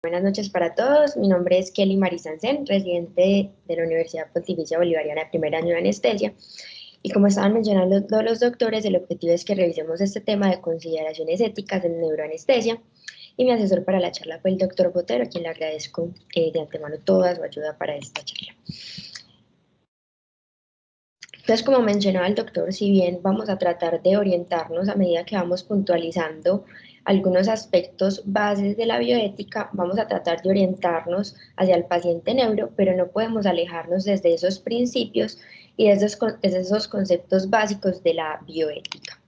Buenas noches para todos. Mi nombre es Kelly Marisansen, residente de la Universidad Pontificia Bolivariana de primer año de anestesia. Y como estaban mencionando todos los doctores, el objetivo es que revisemos este tema de consideraciones éticas en neuroanestesia. Y mi asesor para la charla fue el doctor Botero, a quien le agradezco de antemano toda su ayuda para esta charla. Entonces, como mencionaba el doctor, si bien vamos a tratar de orientarnos a medida que vamos puntualizando algunos aspectos bases de la bioética, vamos a tratar de orientarnos hacia el paciente neuro, pero no podemos alejarnos desde esos principios y desde esos conceptos básicos de la bioética.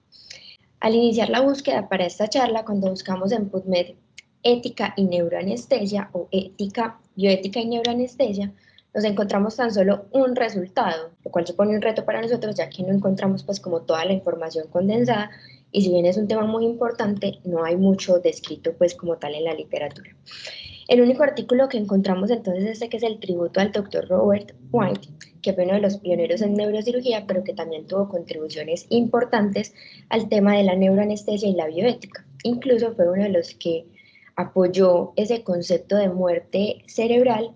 Al iniciar la búsqueda para esta charla, cuando buscamos en PubMed ética y neuroanestesia o ética, bioética y neuroanestesia, nos encontramos tan solo un resultado, lo cual supone un reto para nosotros, ya que no encontramos pues como toda la información condensada, y si bien es un tema muy importante, no hay mucho descrito pues como tal en la literatura. El único artículo que encontramos entonces es este, que es el tributo al doctor Robert White, que fue uno de los pioneros en neurocirugía, pero que también tuvo contribuciones importantes al tema de la neuroanestesia y la bioética. Incluso fue uno de los que apoyó ese concepto de muerte cerebral,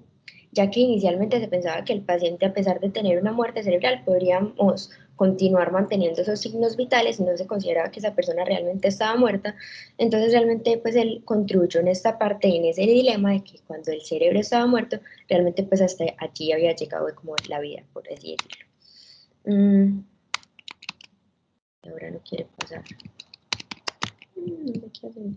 ya que inicialmente se pensaba que el paciente, a pesar de tener una muerte cerebral, podríamos continuar manteniendo esos signos vitales y no se consideraba que esa persona realmente estaba muerta. Entonces realmente pues él contribuyó en esta parte, en ese dilema de que cuando el cerebro estaba muerto, realmente pues hasta allí había llegado como la vida, por así decirlo. Ahora no quiere pasar. No quiere.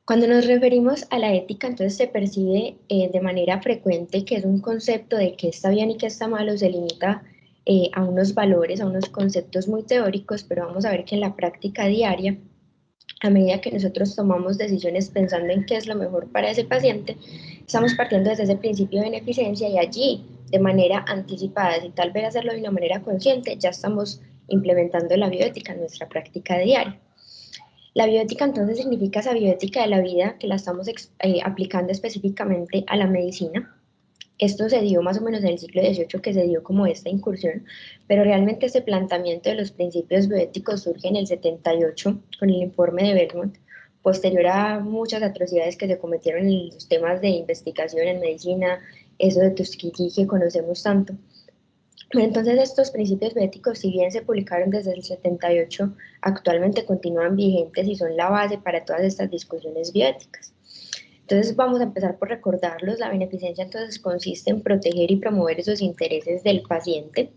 Cuando nos referimos a la ética, entonces se percibe de manera frecuente que es un concepto de qué está bien y qué está malo, se limita a unos valores, a unos conceptos muy teóricos, pero vamos a ver que en la práctica diaria, a medida que nosotros tomamos decisiones pensando en qué es lo mejor para ese paciente, estamos partiendo desde ese principio de beneficencia y allí, de manera anticipada, sin tal vez hacerlo de una manera consciente, ya estamos implementando la bioética en nuestra práctica diaria. La bioética entonces significa esa bioética de la vida que la estamos aplicando específicamente a la medicina. Esto se dio más o menos en el siglo XVIII, que se dio como esta incursión, pero realmente este planteamiento de los principios bioéticos surge en el 78 con el informe de Bergman, posterior a muchas atrocidades que se cometieron en los temas de investigación en medicina, eso de Tuskegee que conocemos tanto. Entonces estos principios bioéticos, si bien se publicaron desde el 78, actualmente continúan vigentes y son la base para todas estas discusiones bioéticas. Entonces vamos a empezar por recordarlos. La beneficencia entonces consiste en proteger y promover esos intereses del paciente.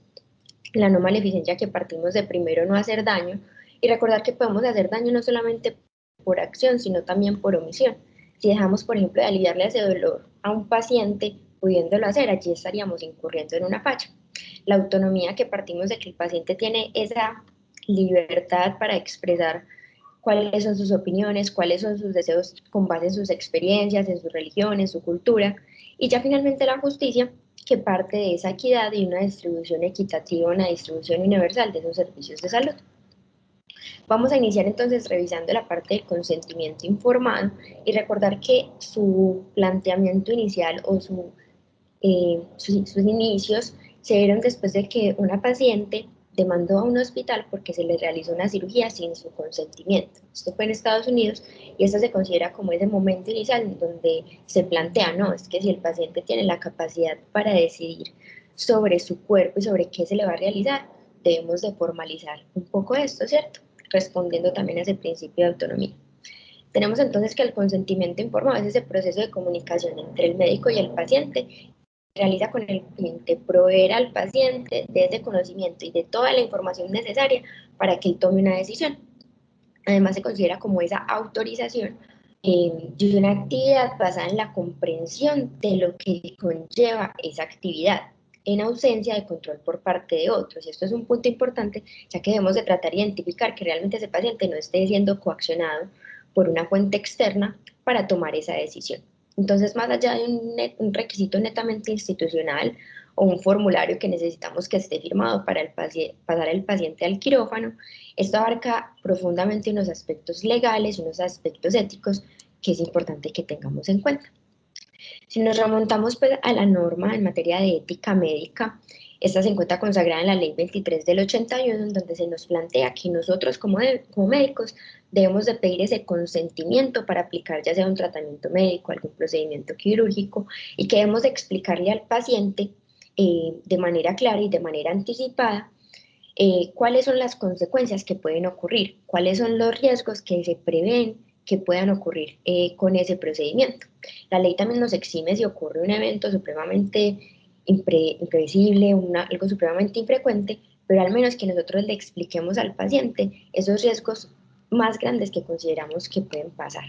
La no maleficencia, que partimos de primero no hacer daño, y recordar que podemos hacer daño no solamente por acción, sino también por omisión. Si dejamos, por ejemplo, de aliviarle ese dolor a un paciente pudiéndolo hacer, allí estaríamos incurriendo en una falla. La autonomía, que partimos de que el paciente tiene esa libertad para expresar cuáles son sus opiniones, cuáles son sus deseos con base en sus experiencias, en su religión, en su cultura. Y ya finalmente la justicia, que parte de esa equidad y una distribución equitativa, una distribución universal de esos servicios de salud. Vamos a iniciar entonces revisando la parte del consentimiento informado y recordar que su planteamiento inicial o sus inicios se dieron después de que una paciente demandó a un hospital porque se le realizó una cirugía sin su consentimiento. Esto fue en Estados Unidos y esto se considera como ese momento inicial en donde se plantea, no, es que si el paciente tiene la capacidad para decidir sobre su cuerpo y sobre qué se le va a realizar, debemos de formalizar un poco esto, ¿cierto? Respondiendo también a ese principio de autonomía. Tenemos entonces que el consentimiento informado es ese proceso de comunicación entre el médico y el paciente, realiza con el fin de proveer al paciente de ese conocimiento y de toda la información necesaria para que él tome una decisión. Además se considera como esa autorización de una actividad basada en la comprensión de lo que conlleva esa actividad, en ausencia de control por parte de otros. Y esto es un punto importante, ya que debemos de tratar de identificar que realmente ese paciente no esté siendo coaccionado por una fuente externa para tomar esa decisión. Entonces, más allá de un requisito netamente institucional o un formulario que necesitamos que esté firmado para pasar el paciente al quirófano, esto abarca profundamente unos aspectos legales, unos aspectos éticos que es importante que tengamos en cuenta. Si nos remontamos pues, a la norma en materia de ética médica, Esta se encuentra consagrada en la Ley 23 del 81, en donde se nos plantea que nosotros como médicos debemos de pedir ese consentimiento para aplicar ya sea un tratamiento médico, algún procedimiento quirúrgico, y que debemos de explicarle al paciente de manera clara y de manera anticipada cuáles son las consecuencias que pueden ocurrir, cuáles son los riesgos que se prevén que puedan ocurrir con ese procedimiento. La ley también nos exime si ocurre un evento supremamente imprevisible, algo supremamente infrecuente, pero al menos que nosotros le expliquemos al paciente esos riesgos más grandes que consideramos que pueden pasar.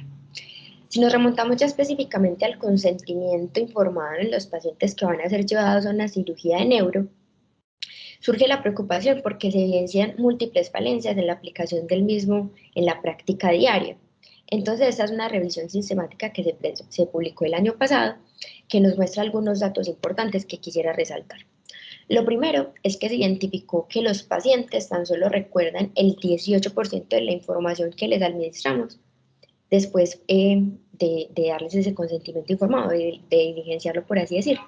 Si nos remontamos ya específicamente al consentimiento informado en los pacientes que van a ser llevados a una cirugía de neuro, surge la preocupación porque se evidencian múltiples falencias en la aplicación del mismo en la práctica diaria. Entonces, esta es una revisión sistemática que se publicó el año pasado, que nos muestra algunos datos importantes que quisiera resaltar. Lo primero es que se identificó que los pacientes tan solo recuerdan el 18% de la información que les administramos después de darles ese consentimiento informado, de diligenciarlo, por así decirlo,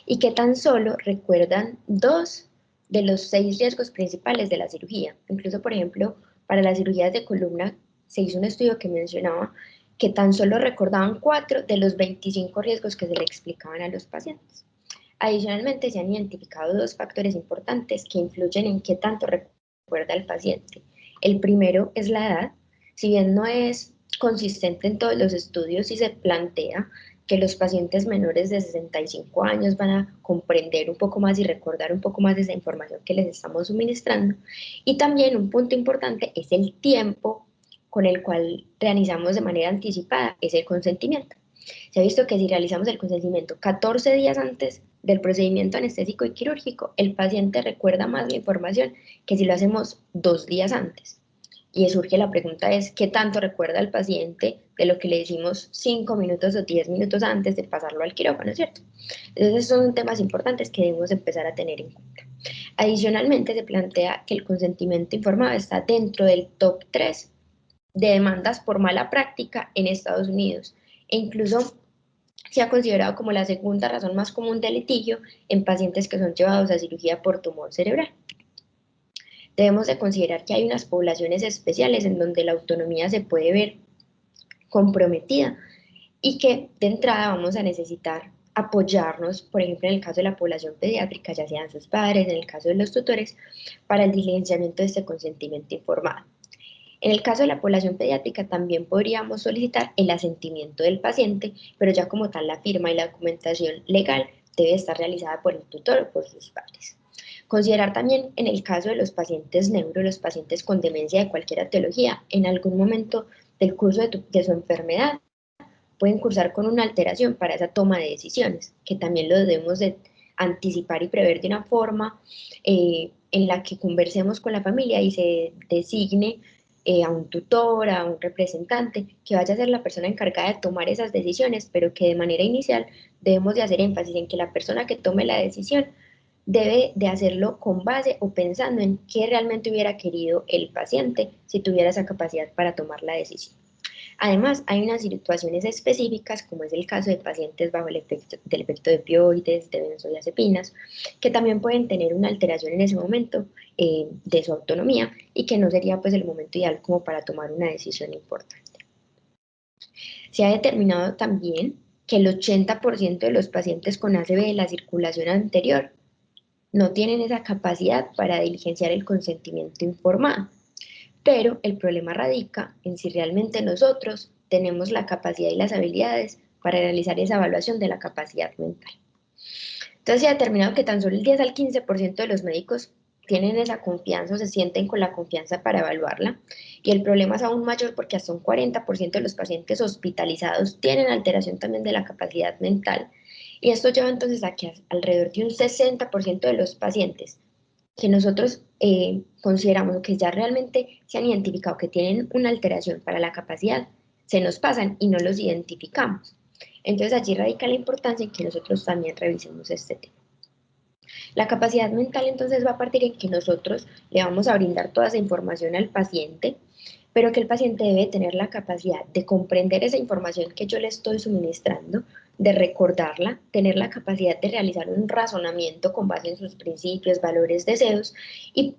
y que tan solo recuerdan 2 de los 6 riesgos principales de la cirugía. Incluso, por ejemplo, para las cirugías de columna se hizo un estudio que mencionaba que tan solo recordaban 4 de los 25 riesgos que se le explicaban a los pacientes. Adicionalmente, se han identificado 2 factores importantes que influyen en qué tanto recuerda el paciente. El primero es la edad. Si bien no es consistente en todos los estudios y se plantea que los pacientes menores de 65 años van a comprender un poco más y recordar un poco más de esa información que les estamos suministrando. Y también un punto importante es el tiempo con el cual realizamos de manera anticipada ese consentimiento. Se ha visto que si realizamos el consentimiento 14 días antes del procedimiento anestésico y quirúrgico, el paciente recuerda más la información que si lo hacemos 2 días antes. Y surge la pregunta es, ¿qué tanto recuerda el paciente de lo que le decimos 5 minutos o 10 minutos antes de pasarlo al quirófano, ¿cierto? Entonces, son temas importantes que debemos empezar a tener en cuenta. Adicionalmente, se plantea que el consentimiento informado está dentro del top 3 de demandas por mala práctica en Estados Unidos e incluso se ha considerado como la segunda razón más común de litigio en pacientes que son llevados a cirugía por tumor cerebral. Debemos de considerar que hay unas poblaciones especiales en donde la autonomía se puede ver comprometida y que de entrada vamos a necesitar apoyarnos, por ejemplo, en el caso de la población pediátrica, ya sean sus padres, en el caso de los tutores, para el diligenciamiento de este consentimiento informado. En el caso de la población pediátrica también podríamos solicitar el asentimiento del paciente, pero ya como tal la firma y la documentación legal debe estar realizada por el tutor o por sus padres. Considerar también en el caso de los pacientes neuro, los pacientes con demencia de cualquier etiología, en algún momento del curso de su enfermedad pueden cursar con una alteración para esa toma de decisiones, que también lo debemos de anticipar y prever de una forma en la que conversemos con la familia y se designe a un tutor, a un representante, que vaya a ser la persona encargada de tomar esas decisiones, pero que de manera inicial debemos de hacer énfasis en que la persona que tome la decisión debe de hacerlo con base o pensando en qué realmente hubiera querido el paciente si tuviera esa capacidad para tomar la decisión. Además, hay unas situaciones específicas, como es el caso de pacientes bajo el efecto, del efecto de opioides, de benzodiazepinas, que también pueden tener una alteración en ese momento de su autonomía y que no sería pues el momento ideal como para tomar una decisión importante. Se ha determinado también que el 80% de los pacientes con ACV de la circulación anterior no tienen esa capacidad para diligenciar el consentimiento informado. Pero el problema radica en si realmente nosotros tenemos la capacidad y las habilidades para realizar esa evaluación de la capacidad mental. Entonces se ha determinado que tan solo el 10 al 15% de los médicos tienen esa confianza o se sienten con la confianza para evaluarla. Y el problema es aún mayor porque hasta un 40% de los pacientes hospitalizados tienen alteración también de la capacidad mental. Y esto lleva entonces a que alrededor de un 60% de los pacientes que nosotros consideramos que ya realmente se han identificado que tienen una alteración para la capacidad, se nos pasan y no los identificamos. Entonces allí radica la importancia en que nosotros también revisemos este tema. La capacidad mental entonces va a partir en que nosotros le vamos a brindar toda esa información al paciente, pero que el paciente debe tener la capacidad de comprender esa información que yo le estoy suministrando, de recordarla, tener la capacidad de realizar un razonamiento con base en sus principios, valores, deseos y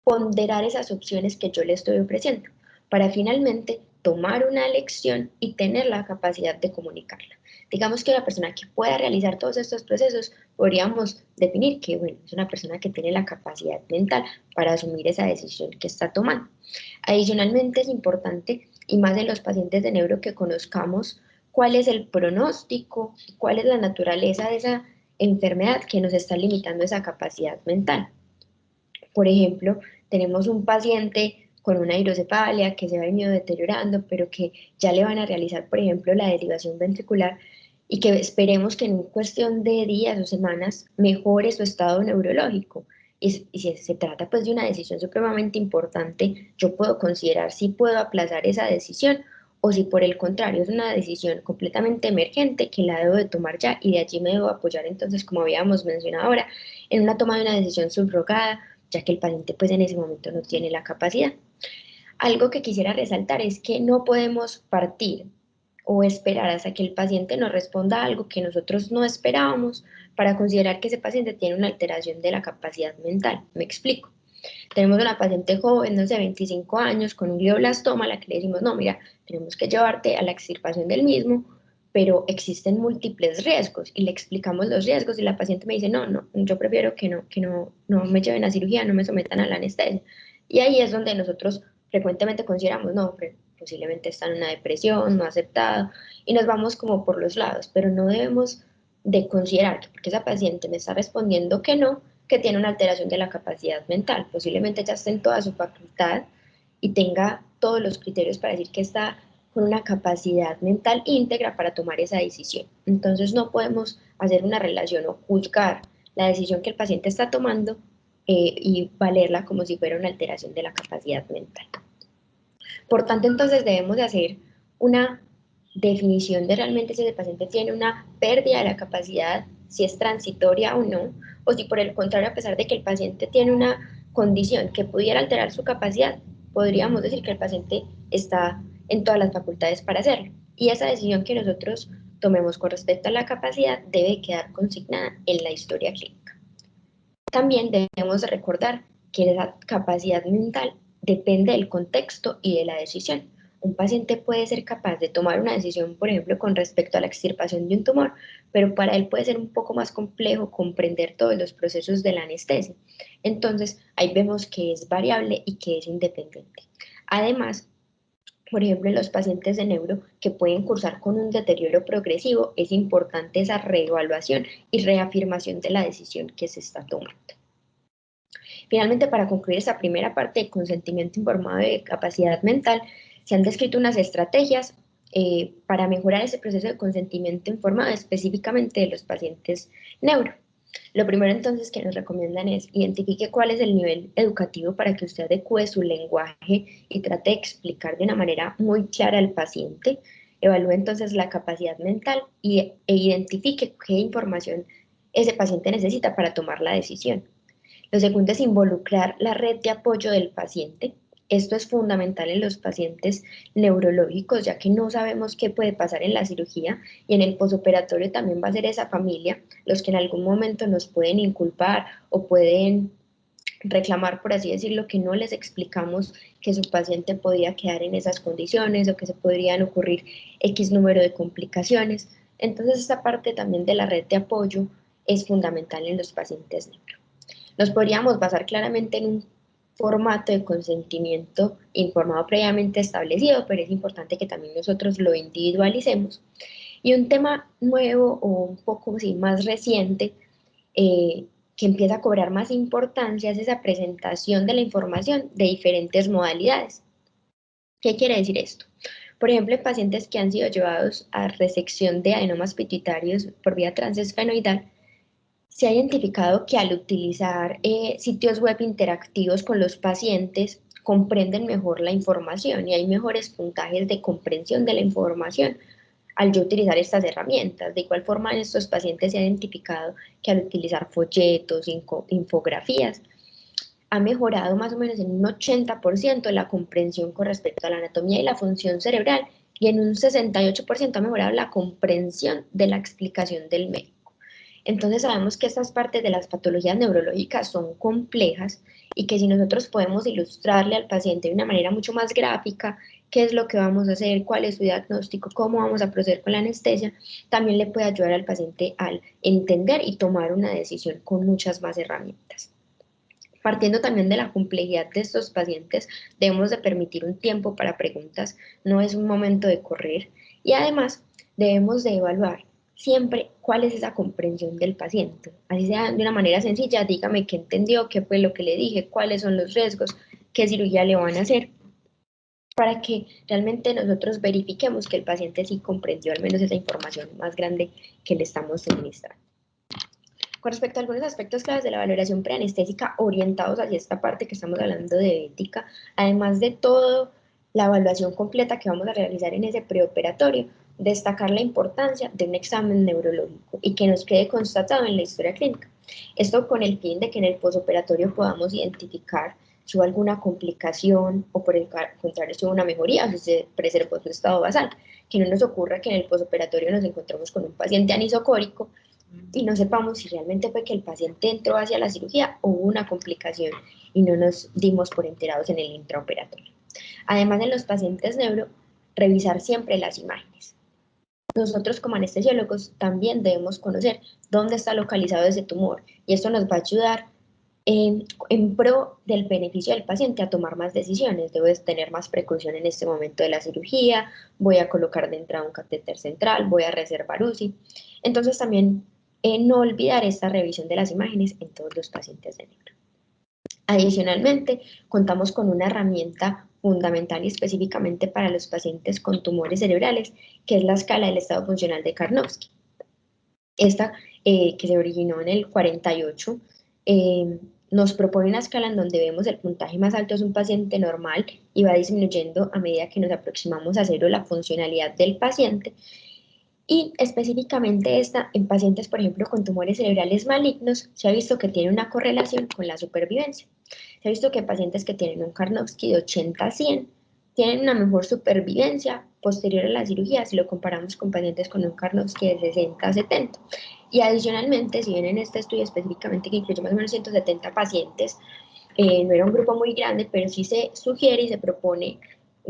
ponderar esas opciones que yo le estoy ofreciendo para finalmente tomar una elección y tener la capacidad de comunicarla. Digamos que una persona que pueda realizar todos estos procesos, podríamos definir que, bueno, es una persona que tiene la capacidad mental para asumir esa decisión que está tomando. Adicionalmente, es importante, y más en los pacientes de neuro, que conozcamos cuál es el pronóstico, cuál es la naturaleza de esa enfermedad que nos está limitando esa capacidad mental. Por ejemplo, tenemos un paciente con una hidrocefalia que se ha venido deteriorando, pero que ya le van a realizar, por ejemplo, la derivación ventricular y que esperemos que en cuestión de días o semanas mejore su estado neurológico. Y si se trata pues de una decisión supremamente importante, yo puedo considerar si puedo aplazar esa decisión o si por el contrario es una decisión completamente emergente que la debo de tomar ya y de allí me debo apoyar entonces, como habíamos mencionado ahora, en una toma de una decisión subrogada, ya que el paciente pues en ese momento no tiene la capacidad. Algo que quisiera resaltar es que no podemos partir o esperar hasta que el paciente nos responda algo que nosotros no esperábamos para considerar que ese paciente tiene una alteración de la capacidad mental. Me explico. Tenemos una paciente joven, no sé, 25 años, con un glioblastoma, a la que le decimos, no, mira, tenemos que llevarte a la extirpación del mismo, pero existen múltiples riesgos y le explicamos los riesgos y la paciente me dice, no, no, yo prefiero que no me lleven a cirugía, no me sometan a la anestesia. Y ahí es donde nosotros frecuentemente consideramos, no, posiblemente está en una depresión, no aceptado, y nos vamos como por los lados, pero no debemos de considerar que porque esa paciente me está respondiendo que tiene una alteración de la capacidad mental, posiblemente ya esté en toda su facultad y tenga todos los criterios para decir que está con una capacidad mental íntegra para tomar esa decisión. Entonces no podemos hacer una relación o juzgar la decisión que el paciente está tomando y valerla como si fuera una alteración de la capacidad mental. Por tanto, entonces debemos de hacer una definición de realmente si el paciente tiene una pérdida de la capacidad, si es transitoria o no, o si por el contrario, a pesar de que el paciente tiene una condición que pudiera alterar su capacidad, podríamos decir que el paciente está en todas las facultades para hacerlo. Y esa decisión que nosotros tomemos con respecto a la capacidad debe quedar consignada en la historia clínica. También debemos recordar que la capacidad mental depende del contexto y de la decisión. Un paciente puede ser capaz de tomar una decisión, por ejemplo, con respecto a la extirpación de un tumor, pero para él puede ser un poco más complejo comprender todos los procesos de la anestesia. Entonces, ahí vemos que es variable y que es independiente. Además, por ejemplo, en los pacientes de neuro que pueden cursar con un deterioro progresivo, es importante esa reevaluación y reafirmación de la decisión que se está tomando. Finalmente, para concluir esta primera parte de consentimiento informado de capacidad mental, se han descrito unas estrategias para mejorar ese proceso de consentimiento informado específicamente de los pacientes neuro. Lo primero entonces que nos recomiendan es identifique cuál es el nivel educativo para que usted adecue su lenguaje y trate de explicar de una manera muy clara al paciente. Evalúe entonces la capacidad mental e identifique qué información ese paciente necesita para tomar la decisión. Lo segundo es involucrar la red de apoyo del paciente. Esto es fundamental en los pacientes neurológicos, ya que no sabemos qué puede pasar en la cirugía y en el posoperatorio también va a ser esa familia los que en algún momento nos pueden inculpar o pueden reclamar, por así decirlo, que no les explicamos que su paciente podía quedar en esas condiciones o que se podrían ocurrir X número de complicaciones. Entonces, esta parte también de la red de apoyo es fundamental en los pacientes neuro. Nos podríamos basar claramente en un formato de consentimiento informado previamente establecido, pero es importante que también nosotros lo individualicemos. Y un tema nuevo o un poco sí, más reciente que empieza a cobrar más importancia es esa presentación de la información de diferentes modalidades. ¿Qué quiere decir esto? Por ejemplo, en pacientes que han sido llevados a resección de adenomas pituitarios por vía transesfenoidal, se ha identificado que al utilizar sitios web interactivos con los pacientes, comprenden mejor la información y hay mejores puntajes de comprensión de la información al yo utilizar estas herramientas. De igual forma, en estos pacientes se ha identificado que al utilizar folletos, infografías, ha mejorado más o menos en un 80% la comprensión con respecto a la anatomía y la función cerebral y en un 68% ha mejorado la comprensión de la explicación del médico. Entonces sabemos que estas partes de las patologías neurológicas son complejas y que si nosotros podemos ilustrarle al paciente de una manera mucho más gráfica qué es lo que vamos a hacer, cuál es su diagnóstico, cómo vamos a proceder con la anestesia, también le puede ayudar al paciente al entender y tomar una decisión con muchas más herramientas. Partiendo también de la complejidad de estos pacientes, debemos de permitir un tiempo para preguntas, no es un momento de correr, y además debemos de evaluar siempre cuál es esa comprensión del paciente. Así sea de una manera sencilla, dígame qué entendió, qué fue lo que le dije, cuáles son los riesgos, qué cirugía le van a hacer, para que realmente nosotros verifiquemos que el paciente sí comprendió al menos esa información más grande que le estamos suministrando. Con respecto a algunos aspectos claves de la valoración preanestésica orientados hacia esta parte que estamos hablando de ética, además de todo la evaluación completa que vamos a realizar en ese preoperatorio, destacar la importancia de un examen neurológico y que nos quede constatado en la historia clínica. Esto con el fin de que en el posoperatorio podamos identificar si hubo alguna complicación o por el contrario si hubo una mejoría o si se preservó su estado basal. Que no nos ocurra que en el posoperatorio nos encontremos con un paciente anisocórico y no sepamos si realmente fue que el paciente entró hacia la cirugía o hubo una complicación y no nos dimos por enterados en el intraoperatorio. Además, en los pacientes neuro, revisar siempre las imágenes. Nosotros como anestesiólogos también debemos conocer dónde está localizado ese tumor y esto nos va a ayudar en pro del beneficio del paciente a tomar más decisiones. Debo tener más precaución en este momento de la cirugía, voy a colocar de entrada un catéter central, voy a reservar UCI. Entonces también no olvidar esta revisión de las imágenes en todos los pacientes de neuro. Adicionalmente, contamos con una herramienta fundamental y específicamente para los pacientes con tumores cerebrales, que es la escala del estado funcional de Karnofsky. Esta, que se originó en el 48, nos propone una escala en donde vemos el puntaje más alto es un paciente normal y va disminuyendo a medida que nos aproximamos a cero la funcionalidad del paciente. Y específicamente esta, en pacientes, por ejemplo, con tumores cerebrales malignos, se ha visto que tiene una correlación con la supervivencia. Se ha visto que pacientes que tienen un Karnofsky de 80 a 100 tienen una mejor supervivencia posterior a la cirugía si lo comparamos con pacientes con un Karnofsky de 60 a 70. Y adicionalmente, si bien en este estudio específicamente que incluye más o menos 170 pacientes, no era un grupo muy grande, pero sí se sugiere y se propone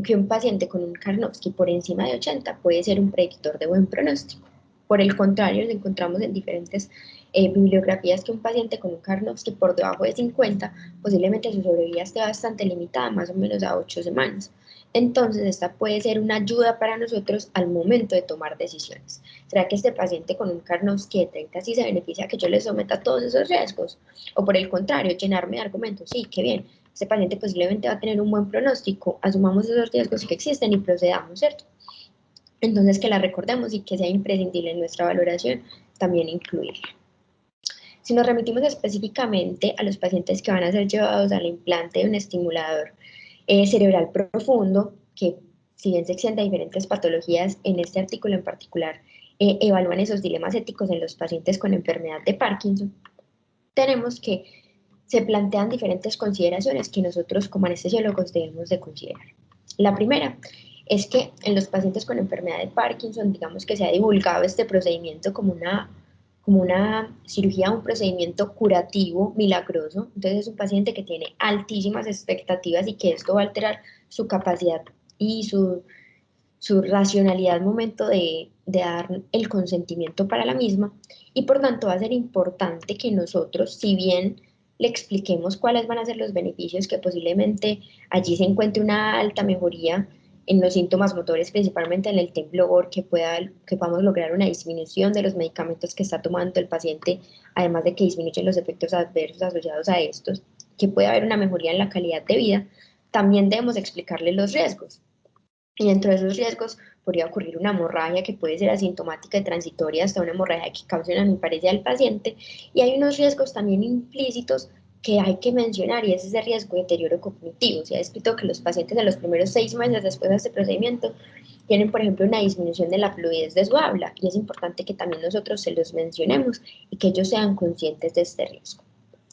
que un paciente con un Karnofsky por encima de 80 puede ser un predictor de buen pronóstico. Por el contrario, nos encontramos en diferentes bibliografías que un paciente con un Karnofsky por debajo de 50, posiblemente su sobrevida esté bastante limitada, más o menos a 8 semanas. Entonces, esta puede ser una ayuda para nosotros al momento de tomar decisiones. ¿Será que este paciente con un Karnofsky de 30 sí se beneficia que yo le someta todos esos riesgos? O por el contrario, llenarme de argumentos, sí, qué bien, este paciente posiblemente va a tener un buen pronóstico, asumamos esos riesgos que existen y procedamos, ¿cierto? Entonces, que la recordemos y que sea imprescindible en nuestra valoración también incluirla. Si nos remitimos específicamente a los pacientes que van a ser llevados al implante de un estimulador cerebral profundo, que si bien se extiende a diferentes patologías, en este artículo en particular evalúan esos dilemas éticos en los pacientes con enfermedad de Parkinson, tenemos que se plantean diferentes consideraciones que nosotros como anestesiólogos debemos de considerar. La primera es que en los pacientes con enfermedad de Parkinson, digamos que se ha divulgado este procedimiento como una cirugía, un procedimiento curativo, milagroso. Entonces es un paciente que tiene altísimas expectativas y que esto va a alterar su capacidad y su racionalidad al momento de dar el consentimiento para la misma y por tanto va a ser importante que nosotros, si bien le expliquemos cuáles van a ser los beneficios, que posiblemente allí se encuentre una alta mejoría en los síntomas motores, principalmente en el temblor, que podamos lograr una disminución de los medicamentos que está tomando el paciente, además de que disminuyen los efectos adversos asociados a estos, que puede haber una mejoría en la calidad de vida, también debemos explicarle los riesgos. Y dentro de esos riesgos podría ocurrir una hemorragia que puede ser asintomática y transitoria hasta una hemorragia que cause una hemiparesia del paciente. Y hay unos riesgos también implícitos que hay que mencionar y es ese riesgo de deterioro cognitivo. Se ha descrito que los pacientes en los primeros 6 meses después de este procedimiento tienen, por ejemplo, una disminución de la fluidez de su habla y es importante que también nosotros se los mencionemos y que ellos sean conscientes de este riesgo.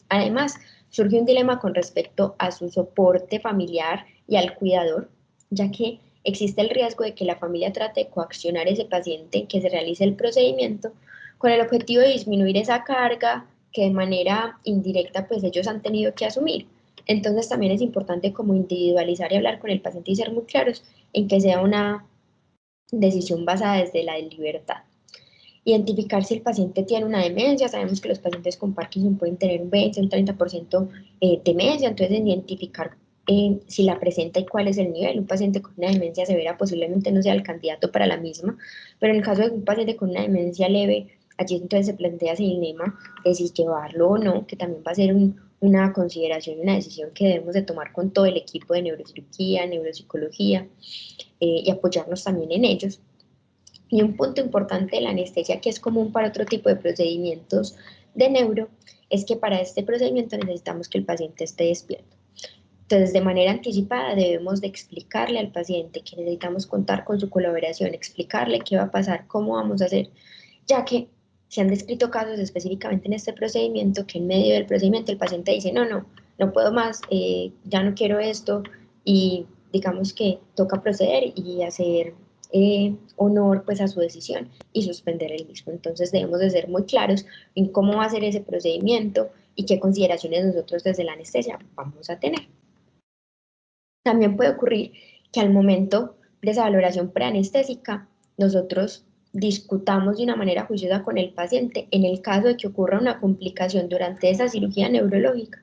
Además, surge un dilema con respecto a su soporte familiar y al cuidador, ya que existe el riesgo de que la familia trate de coaccionar a ese paciente que se realice el procedimiento con el objetivo de disminuir esa carga que de manera indirecta pues ellos han tenido que asumir. Entonces también es importante como individualizar y hablar con el paciente y ser muy claros en que sea una decisión basada desde la libertad. Identificar si el paciente tiene una demencia, sabemos que los pacientes con Parkinson pueden tener un 20, un 30% demencia, entonces identificar si la presenta y cuál es el nivel. Un paciente con una demencia severa posiblemente no sea el candidato para la misma, pero en el caso de un paciente con una demencia leve, allí entonces se plantea ese dilema de si llevarlo o no, que también va a ser una consideración, una decisión que debemos de tomar con todo el equipo de neurocirugía, neuropsicología y apoyarnos también en ellos. Y un punto importante de la anestesia que es común para otro tipo de procedimientos de neuro es que para este procedimiento necesitamos que el paciente esté despierto. Entonces, de manera anticipada debemos de explicarle al paciente que necesitamos contar con su colaboración, explicarle qué va a pasar, cómo vamos a hacer, ya que se han descrito casos específicamente en este procedimiento que en medio del procedimiento el paciente dice, no puedo más, ya no quiero esto, y digamos que toca proceder y hacer honor pues a su decisión y suspender el mismo. Entonces debemos de ser muy claros en cómo va a ser ese procedimiento y qué consideraciones nosotros desde la anestesia vamos a tener. También puede ocurrir que al momento de esa valoración preanestésica nosotros discutamos de una manera juiciosa con el paciente en el caso de que ocurra una complicación durante esa cirugía neurológica,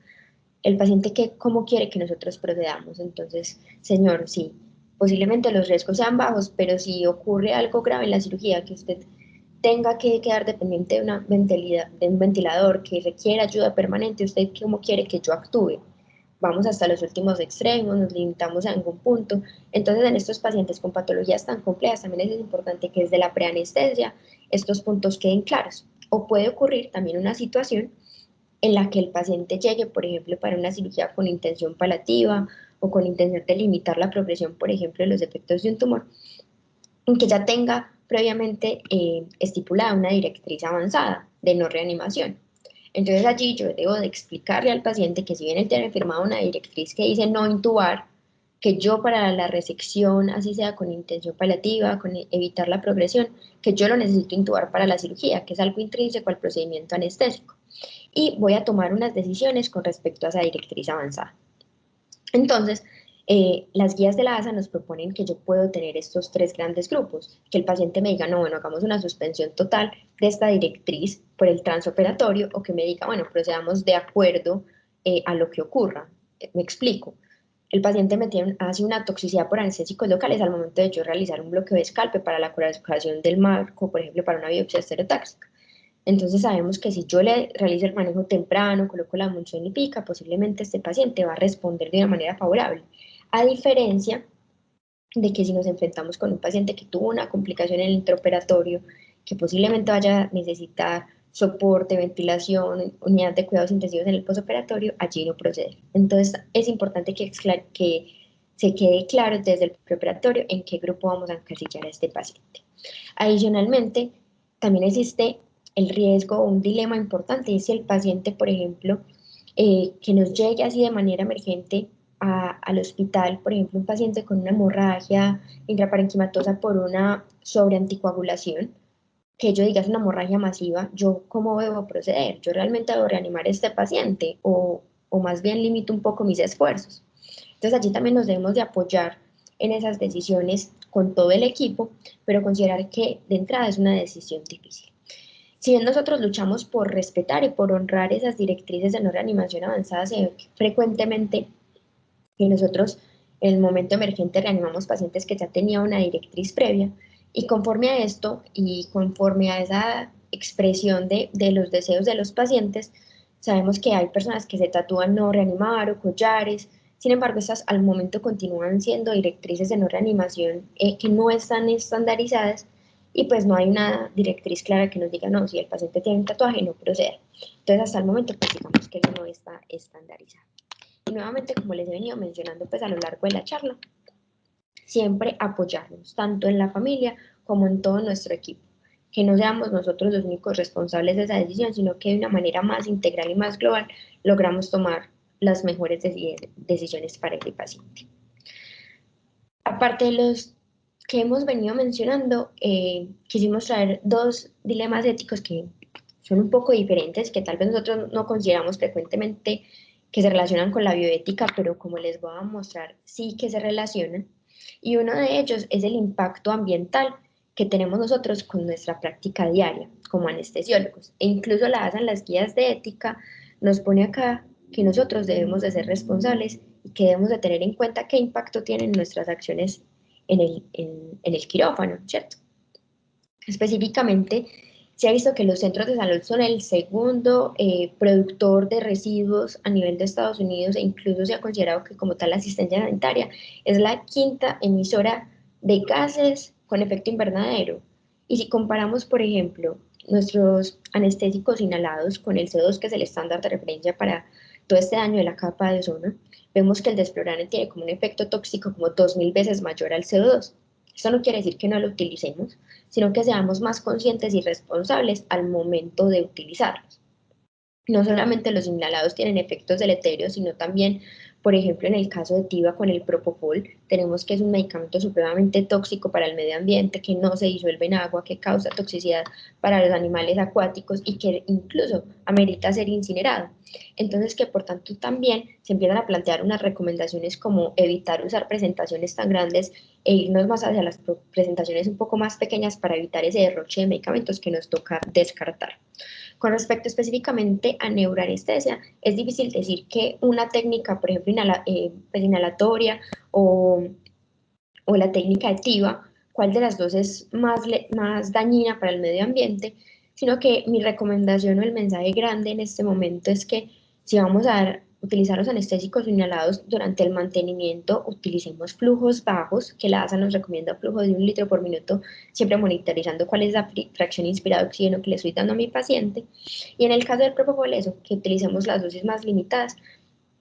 el paciente cómo quiere que nosotros procedamos. Entonces, señor, sí, posiblemente los riesgos sean bajos, pero si ocurre algo grave en la cirugía, que usted tenga que quedar dependiente de un ventilador, que requiere ayuda permanente, ¿usted cómo quiere que yo actúe? Vamos hasta los últimos extremos, nos limitamos a algún punto. Entonces, en estos pacientes con patologías tan complejas, también es importante que desde la preanestesia estos puntos queden claros. O puede ocurrir también una situación en la que el paciente llegue, por ejemplo, para una cirugía con intención paliativa o con intención de limitar la progresión, por ejemplo, de los efectos de un tumor, en que ya tenga previamente estipulada una directriz avanzada de no reanimación. Entonces allí yo debo de explicarle al paciente que si bien él tiene firmado una directriz que dice no intubar, que yo para la resección, así sea con intención paliativa, con evitar la progresión, que yo lo necesito intubar para la cirugía, que es algo intrínseco al procedimiento anestésico. Y voy a tomar unas decisiones con respecto a esa directriz avanzada. Entonces, las guías de la ASA nos proponen que yo puedo tener estos tres grandes grupos, que el paciente me diga, no, bueno, hagamos una suspensión total de esta directriz por el transoperatorio, o que me diga, bueno, procedamos de acuerdo a lo que ocurra. Me explico. El paciente hace una toxicidad por anestésicos locales al momento de yo realizar un bloqueo de escalpe para la curación del marco, por ejemplo, para una biopsia estereotáxica. Entonces sabemos que si yo le realizo el manejo temprano, coloco la munción y pica, posiblemente este paciente va a responder de una manera favorable. A diferencia de que si nos enfrentamos con un paciente que tuvo una complicación en el intraoperatorio, que posiblemente vaya a necesitar soporte, ventilación, unidad de cuidados intensivos en el postoperatorio, allí no procede. Entonces es importante que se quede claro desde el preoperatorio en qué grupo vamos a encasillar a este paciente. Adicionalmente, también existe el riesgo o un dilema importante, es si el paciente, por ejemplo, que nos llegue así de manera emergente al hospital, por ejemplo, un paciente con una hemorragia intraparenquimatosa por una sobreanticoagulación, que yo diga es una hemorragia masiva, ¿yo cómo debo proceder? ¿Yo realmente debo reanimar a este paciente o más bien limito un poco mis esfuerzos? Entonces allí también nos debemos de apoyar en esas decisiones con todo el equipo, pero considerar que de entrada es una decisión difícil. Si bien nosotros luchamos por respetar y por honrar esas directrices de no reanimación avanzada, se ve frecuentemente que nosotros en el momento emergente reanimamos pacientes que ya tenían una directriz previa y conforme a esto y conforme a esa expresión de los deseos de los pacientes, sabemos que hay personas que se tatúan no reanimar o collares. Sin embargo, estas al momento continúan siendo directrices de no reanimación que no están estandarizadas y pues no hay una directriz clara que nos diga, no, si el paciente tiene un tatuaje, no procede. Entonces, hasta el momento, pues digamos que eso no está estandarizado. Y nuevamente, como les he venido mencionando pues a lo largo de la charla, siempre apoyarnos, tanto en la familia como en todo nuestro equipo. Que no seamos nosotros los únicos responsables de esa decisión, sino que de una manera más integral y más global logramos tomar las mejores decisiones para el paciente. Aparte de los que hemos venido mencionando, quisimos traer dos dilemas éticos que son un poco diferentes, que tal vez nosotros no consideramos frecuentemente que se relacionan con la bioética, pero como les voy a mostrar, sí que se relacionan. Y uno de ellos es el impacto ambiental que tenemos nosotros con nuestra práctica diaria como anestesiólogos. E incluso la ASA en las guías de ética nos pone acá que nosotros debemos de ser responsables y que debemos de tener en cuenta qué impacto tienen nuestras acciones en el quirófano, ¿cierto? Específicamente, se ha visto que los centros de salud son el segundo productor de residuos a nivel de Estados Unidos, e incluso se ha considerado que como tal la asistencia sanitaria es la quinta emisora de gases con efecto invernadero. Y si comparamos, por ejemplo, nuestros anestésicos inhalados con el CO2, que es el estándar de referencia para todo este daño de la capa de ozono, vemos que el desflurane tiene como un efecto tóxico como 2000 veces mayor al CO2. Esto no quiere decir que no lo utilicemos, sino que seamos más conscientes y responsables al momento de utilizarlos. No solamente los inhalados tienen efectos deleterios, sino también, por ejemplo, en el caso de TIVA con el propofol, tenemos que es un medicamento supremamente tóxico para el medio ambiente, que no se disuelve en agua, que causa toxicidad para los animales acuáticos y que incluso amerita ser incinerado. Entonces, que por tanto también se empiezan a plantear unas recomendaciones como evitar usar presentaciones tan grandes e irnos más hacia las presentaciones un poco más pequeñas para evitar ese derroche de medicamentos que nos toca descartar. Con respecto específicamente a neuroanestesia, es difícil decir que una técnica, por ejemplo, pues inhalatoria o, o la técnica activa, cuál de las dos es más dañina para el medio ambiente, sino que mi recomendación o el mensaje grande en este momento es que si vamos a utilizar los anestésicos inhalados durante el mantenimiento, utilicemos flujos bajos, que la ASA nos recomienda flujos de 1 litro por minuto, siempre monitorizando cuál es la fracción inspirada de oxígeno que le estoy dando a mi paciente. Y en el caso del propofol, eso, que utilicemos las dosis más limitadas,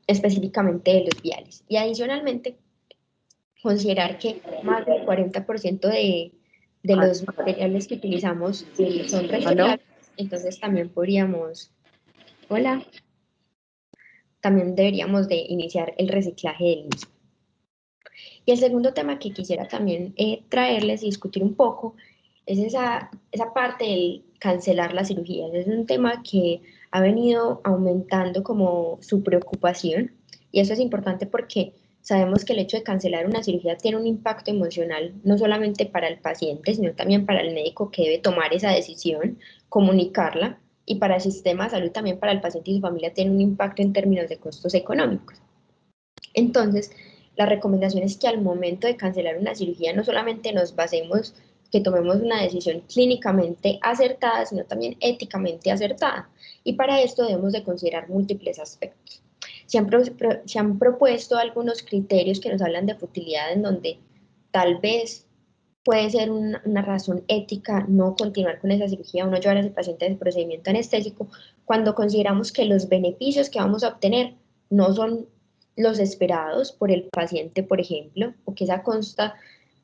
específicamente de los viales. Y adicionalmente, considerar que más del 40% de los materiales que utilizamos son ¿Aló? reciclables, entonces también podríamos, hola, también deberíamos de iniciar el reciclaje del mismo. Y el segundo tema que quisiera también traerles y discutir un poco es esa parte del cancelar las cirugías. Es un tema que ha venido aumentando como su preocupación, y eso es importante porque sabemos que el hecho de cancelar una cirugía tiene un impacto emocional no solamente para el paciente, sino también para el médico que debe tomar esa decisión, comunicarla, y para el sistema de salud también para el paciente y su familia tiene un impacto en términos de costos económicos. Entonces, la recomendación es que al momento de cancelar una cirugía no solamente nos basemos, que tomemos una decisión clínicamente acertada, sino también éticamente acertada. Y para esto debemos de considerar múltiples aspectos. Se han propuesto algunos criterios que nos hablan de futilidad, en donde tal vez puede ser una razón ética no continuar con esa cirugía o no llevar a ese paciente al procedimiento anestésico cuando consideramos que los beneficios que vamos a obtener no son los esperados por el paciente, por ejemplo, o que esa consta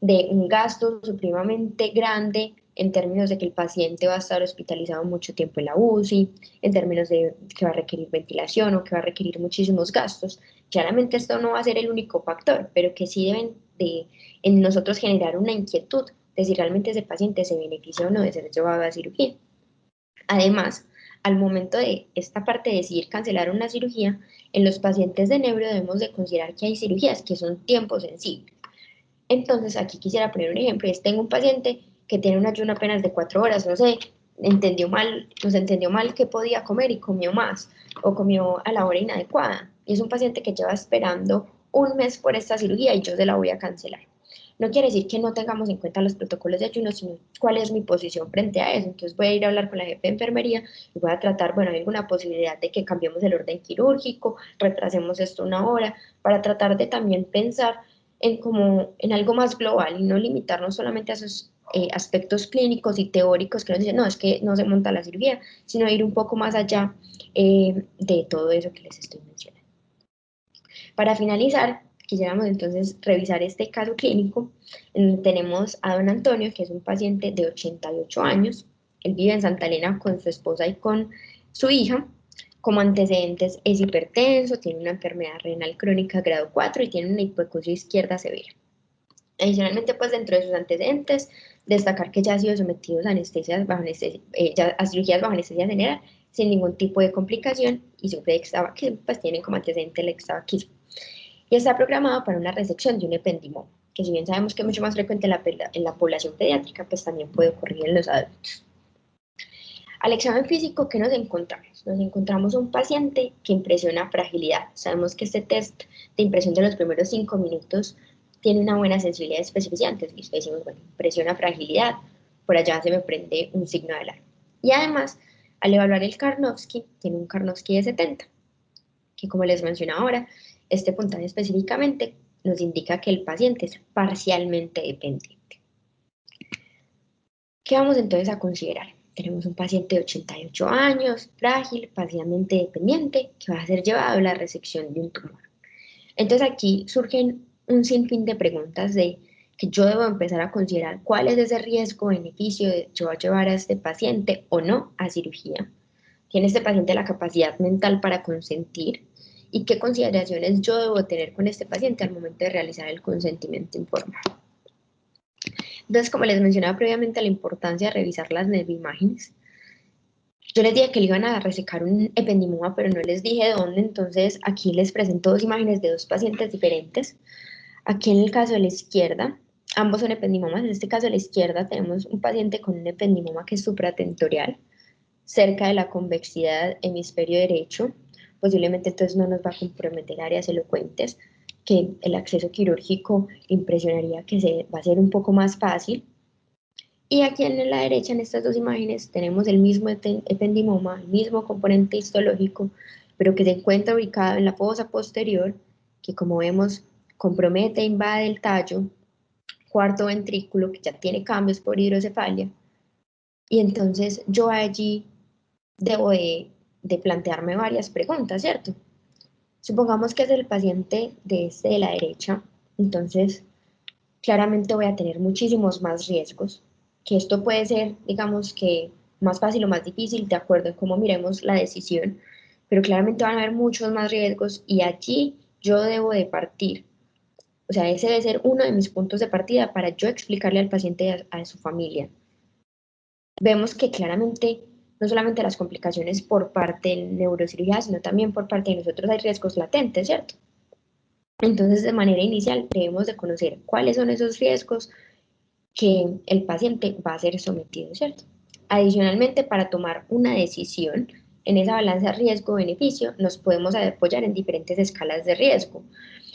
de un gasto supremamente grande en términos de que el paciente va a estar hospitalizado mucho tiempo en la UCI, en términos de que va a requerir ventilación o que va a requerir muchísimos gastos. Claramente esto no va a ser el único factor, pero que sí deben de en nosotros generar una inquietud de si realmente ese paciente se beneficia o no de ser llevado a cirugía. Además, al momento de esta parte de decidir cancelar una cirugía, en los pacientes de neuro debemos de considerar que hay cirugías que son tiempo sensibles. Entonces, aquí quisiera poner un ejemplo, es tengo un paciente que tiene un ayuno apenas de 4 horas, no sé, nos entendió mal qué podía comer y comió más, o comió a la hora inadecuada. Y es un paciente que lleva esperando un mes por esta cirugía y yo se la voy a cancelar. No quiere decir que no tengamos en cuenta los protocolos de ayuno, sino cuál es mi posición frente a eso. Entonces voy a ir a hablar con la jefe de enfermería y voy a tratar, bueno, hay alguna posibilidad de que cambiemos el orden quirúrgico, retrasemos esto 1 hora, para tratar de también pensar en algo más global y no limitarnos solamente a esos aspectos clínicos y teóricos que nos dicen, no, es que no se monta la cirugía, sino ir un poco más allá de todo eso que les estoy mencionando. Para finalizar, quisiéramos entonces revisar este caso clínico. Tenemos a don Antonio, que es un paciente de 88 años. Él vive en Santa Elena con su esposa y con su hija. Como antecedentes es hipertenso, tiene una enfermedad renal crónica grado 4 y tiene una hipoacusia izquierda severa. Adicionalmente, pues dentro de sus antecedentes, destacar que ya ha sido sometido a anestesias bajo anestesia, a cirugías bajo anestesia general sin ningún tipo de complicación y sufre de extravaquismo, pues tienen como antecedente el extravaquismo. Y está programado para una resección de un ependimoma, que si bien sabemos que es mucho más frecuente en la población pediátrica, pues también puede ocurrir en los adultos. Al examen físico, ¿qué nos encontramos? Nos encontramos un paciente que impresiona fragilidad. Sabemos que este test de impresión de los primeros 5 minutos tiene una buena sensibilidad y especificidad. Entonces decimos, bueno, impresiona fragilidad, por allá se me prende un signo de alarma. Y además, al evaluar el Karnofsky, tiene un Karnofsky de 70, que como les mencioné ahora, este puntaje específicamente nos indica que el paciente es parcialmente dependiente. ¿Qué vamos entonces a considerar? Tenemos un paciente de 88 años, frágil, parcialmente dependiente, que va a ser llevado a la resección de un tumor. Entonces aquí surgen un sinfín de preguntas de que yo debo empezar a considerar cuál es ese riesgo-beneficio de yo llevar a este paciente o no a cirugía. ¿Tiene este paciente la capacidad mental para consentir? ¿Y qué consideraciones yo debo tener con este paciente al momento de realizar el consentimiento informado? Entonces, como les mencionaba previamente, la importancia de revisar las neuroimágenes. Yo les dije que le iban a resecar un ependimoma, pero no les dije dónde, entonces aquí les presento dos imágenes de dos pacientes diferentes. Aquí en el caso de la izquierda, ambos son ependimomas. En este caso de la izquierda tenemos un paciente con un ependimoma que es supratentorial, cerca de la convexidad hemisferio derecho. Posiblemente entonces no nos va a comprometer áreas elocuentes, que el acceso quirúrgico impresionaría que se va a ser un poco más fácil. Y aquí en la derecha, en estas dos imágenes, tenemos el mismo ependimoma, el mismo componente histológico, pero que se encuentra ubicado en la fosa posterior, que como vemos compromete, invade el tallo, cuarto ventrículo, que ya tiene cambios por hidrocefalia. Y entonces yo allí debo de plantearme varias preguntas, ¿cierto? Supongamos que es el paciente de la derecha, entonces claramente voy a tener muchísimos más riesgos, que esto puede ser, digamos que más fácil o más difícil de acuerdo a cómo miremos la decisión, pero claramente van a haber muchos más riesgos y allí yo debo de partir. O sea, ese debe ser uno de mis puntos de partida para yo explicarle al paciente y a su familia. Vemos que claramente no solamente las complicaciones por parte del neurocirujano, sino también por parte de nosotros hay riesgos latentes, ¿cierto? Entonces, de manera inicial, debemos de conocer cuáles son esos riesgos que el paciente va a ser sometido, ¿cierto? Adicionalmente, para tomar una decisión en esa balanza riesgo-beneficio, nos podemos apoyar en diferentes escalas de riesgo.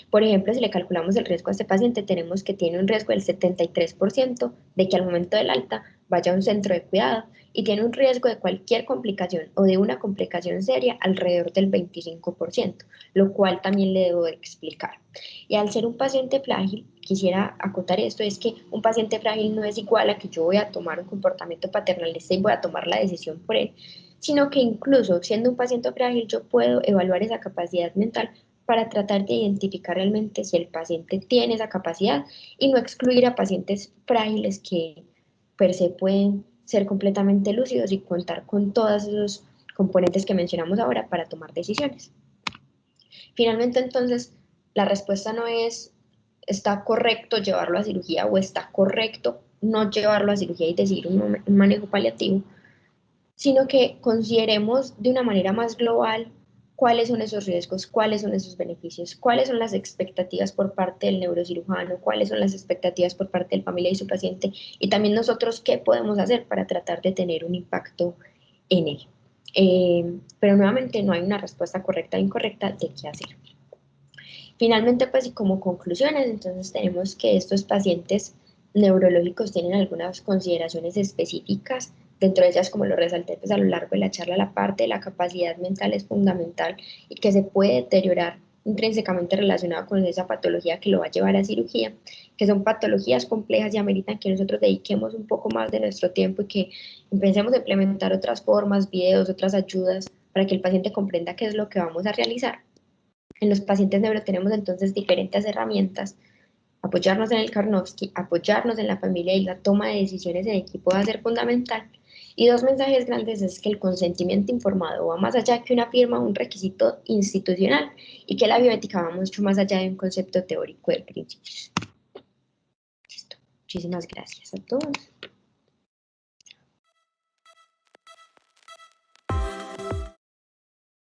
Por ejemplo, si le calculamos el riesgo a este paciente, tenemos que tiene un riesgo del 73% de que al momento del alta vaya a un centro de cuidado y tiene un riesgo de cualquier complicación o de una complicación seria alrededor del 25%, lo cual también le debo explicar. Y al ser un paciente frágil, quisiera acotar esto, es que un paciente frágil no es igual a que yo voy a tomar un comportamiento paternalista y voy a tomar la decisión por él, sino que incluso siendo un paciente frágil yo puedo evaluar esa capacidad mental para tratar de identificar realmente si el paciente tiene esa capacidad y no excluir a pacientes frágiles que per se pueden ser completamente lúcidos y contar con todos esos componentes que mencionamos ahora para tomar decisiones. Finalmente, entonces, la respuesta no es está correcto llevarlo a cirugía o está correcto no llevarlo a cirugía y decidir un manejo paliativo, sino que consideremos de una manera más global cuáles son esos riesgos, cuáles son esos beneficios, cuáles son las expectativas por parte del neurocirujano, cuáles son las expectativas por parte del familia y su paciente, y también nosotros qué podemos hacer para tratar de tener un impacto en él. Pero nuevamente no hay una respuesta correcta o incorrecta de qué hacer. Finalmente, pues y como conclusiones, entonces tenemos que estos pacientes neurológicos tienen algunas consideraciones específicas, dentro de ellas, como lo resalté pues, a lo largo de la charla, la parte de la capacidad mental es fundamental y que se puede deteriorar intrínsecamente relacionada con esa patología que lo va a llevar a cirugía, que son patologías complejas y ameritan que nosotros dediquemos un poco más de nuestro tiempo y que empecemos a implementar otras formas, videos, otras ayudas para que el paciente comprenda qué es lo que vamos a realizar. En los pacientes neuro tenemos entonces diferentes herramientas, apoyarnos en el Karnofsky, apoyarnos en la familia y la toma de decisiones en equipo va a ser fundamental. Y dos mensajes grandes es que el consentimiento informado va más allá que una firma o un requisito institucional y que la bioética va mucho más allá de un concepto teórico del principio. Muchísimas gracias a todos.